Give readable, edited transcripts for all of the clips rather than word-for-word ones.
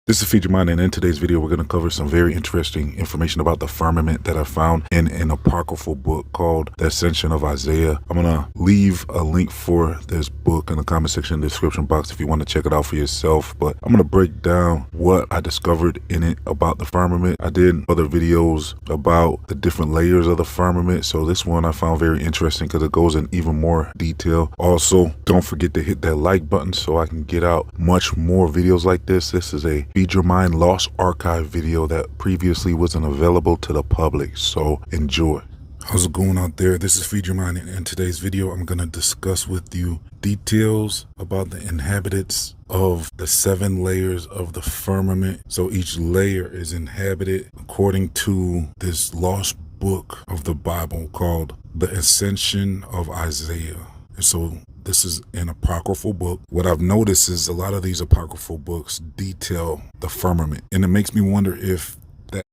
This is Firmamentu, and in today's video, we're going to cover some very interesting information about the firmament that I found in an apocryphal book called The Ascension of Isaiah. I'm going to leave a link for this book in the comment section in the description box if you want to check it out for yourself. But I'm going to break down what I discovered in it about the firmament. I did other videos about the different layers of the firmament, so this one I found very interesting because it goes in even more detail. Also, don't forget to hit that like button so I can get out much more videos like this. This is a Feed Your Mind Lost Archive video that previously wasn't available to the public, so enjoy. How's it going out there? This is Feed Your Mind, and in today's video I'm going to discuss with you details about the inhabitants of the 7 layers of the firmament. So each layer is inhabited according to this lost book of the Bible called The Ascension of Isaiah. And so this is an apocryphal book. What I've noticed is a lot of these apocryphal books detail the firmament, and it makes me wonder if that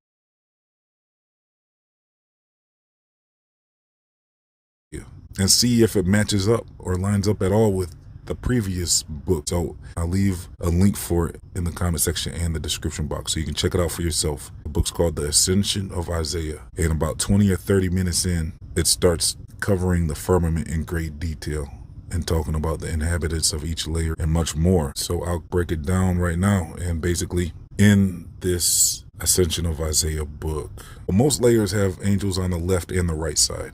and see if it matches up or lines up at all with the previous book. So I'll leave a link for it in the comment section and the description box so you can check it out for yourself. The book's called The Ascension of Isaiah, and about 20 or 30 minutes in, it starts covering the firmament in great detail and talking about the inhabitants of each layer and much more. So I'll break it down right now. And basically, in this Ascension of Isaiah book, most layers have angels on the left and the right side.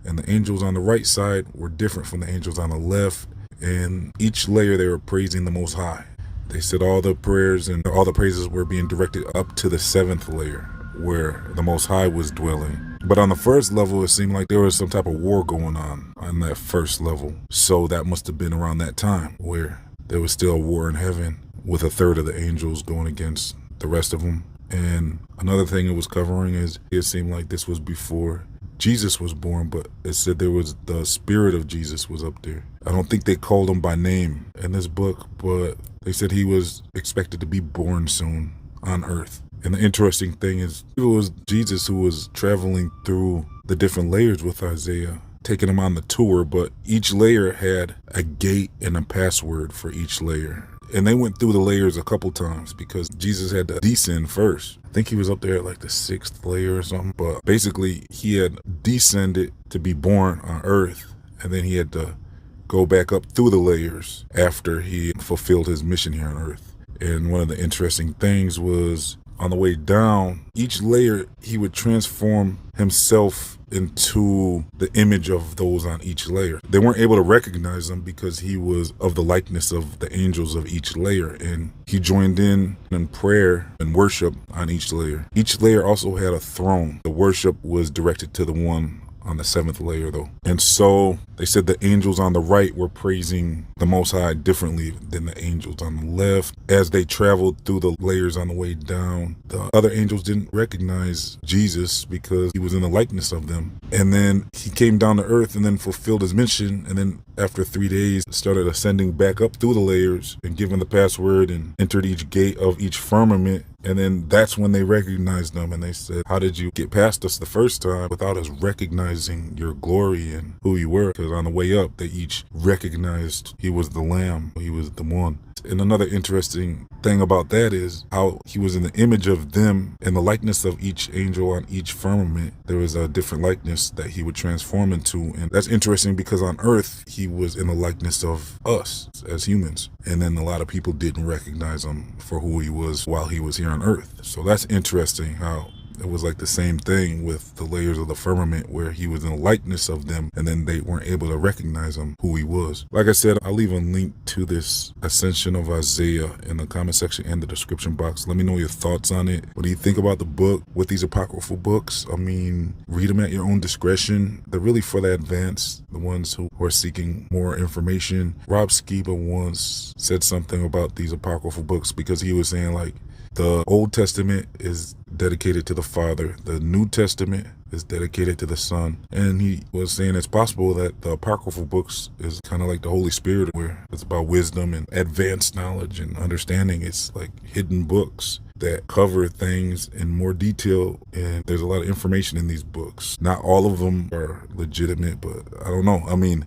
And the angels on the right side were different from the angels on the left. And each layer, they were praising the Most High. They said all the prayers and all the praises were being directed up to the 7th layer, where the Most High was dwelling. But on the first level, it seemed like there was some type of war going on that first level. So that must have been around that time where there was still a war in heaven with a third of the angels going against the rest of them. And another thing it was covering is it seemed like this was before Jesus was born, but it said there was the spirit of Jesus was up there. I don't think they called him by name in this book, but they said he was expected to be born soon on earth. And the interesting thing is it was Jesus who was traveling through the different layers with Isaiah, taking him on the tour, but each layer had a gate and a password for each layer. And they went through the layers a couple times because Jesus had to descend first. I think he was up there at like the 6th layer or something, but basically he had descended to be born on earth, and then he had to go back up through the layers after he fulfilled his mission here on earth. And one of the interesting things was on the way down, each layer, he would transform himself into the image of those on each layer. They weren't able to recognize him because he was of the likeness of the angels of each layer, and he joined in prayer and worship on each layer. Each layer also had a throne. The worship was directed to the one on the 7th layer though. And so they said the angels on the right were praising the Most High differently than the angels on the left. As they traveled through the layers on the way down, the other angels didn't recognize Jesus because he was in the likeness of them. And then he came down to earth and then fulfilled his mission. And then after 3 days, started ascending back up through the layers and giving the password and entered each gate of each firmament. And then that's when they recognized him, and they said, how did you get past us the first time without us recognizing your glory and who you were? Because on the way up, they each recognized he was the Lamb, he was the one. And another interesting thing about that is how he was in the image of them and the likeness of each angel on each firmament. There was a different likeness that he would transform into. And that's interesting because on earth, he was in the likeness of us as humans. And then a lot of people didn't recognize him for who he was while he was here on earth. So that's interesting how it was like the same thing with the layers of the firmament where he was in the likeness of them and then they weren't able to recognize him who he was. Like I said, I'll leave a link to this Ascension of Isaiah in the comment section and the description box. Let me know your thoughts on it. What do you think about the book with these apocryphal books? I mean, read them at your own discretion. They're really for the advanced, the ones who are seeking more information. Rob Skiba once said something about these apocryphal books because he was saying like, the Old Testament is dedicated to the Father. The New Testament is dedicated to the Son. And he was saying it's possible that the apocryphal books is kind of like the Holy Spirit, where it's about wisdom and advanced knowledge and understanding. It's like hidden books that cover things in more detail, and there's a lot of information in these books. Not all of them are legitimate, but I don't know. I mean,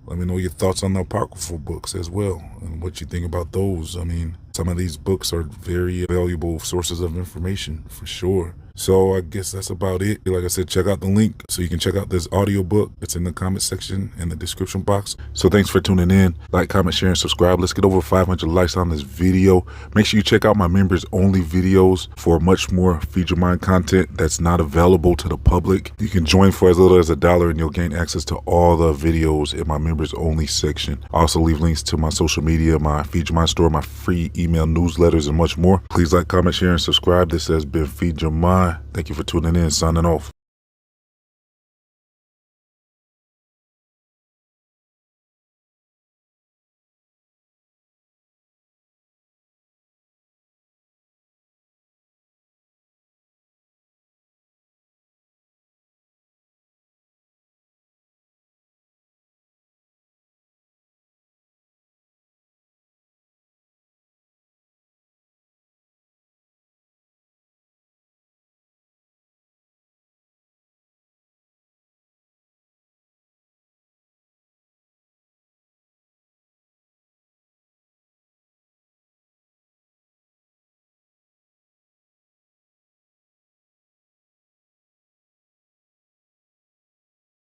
Let me know your thoughts on the apocryphal books as well and what you think about those. I mean, some of these books are very valuable sources of information for sure. So I guess that's about it. Like I said, check out the link so you can check out this audio book. It's in the comment section and the description box. So thanks for tuning in. Like, comment, share, and subscribe. Let's get over 500 likes on this video. Make sure you check out my members only videos for much more Feed Your Mind content that's not available to the public. You can join for as little as $1 and you'll gain access to all the videos in my members only section. I also leave links to my social media, my Feed Your Mind store, my free email newsletters, and much more. Please like, comment, share, and subscribe. This has been Feed Your Mind. Thank you for tuning in. Signing off.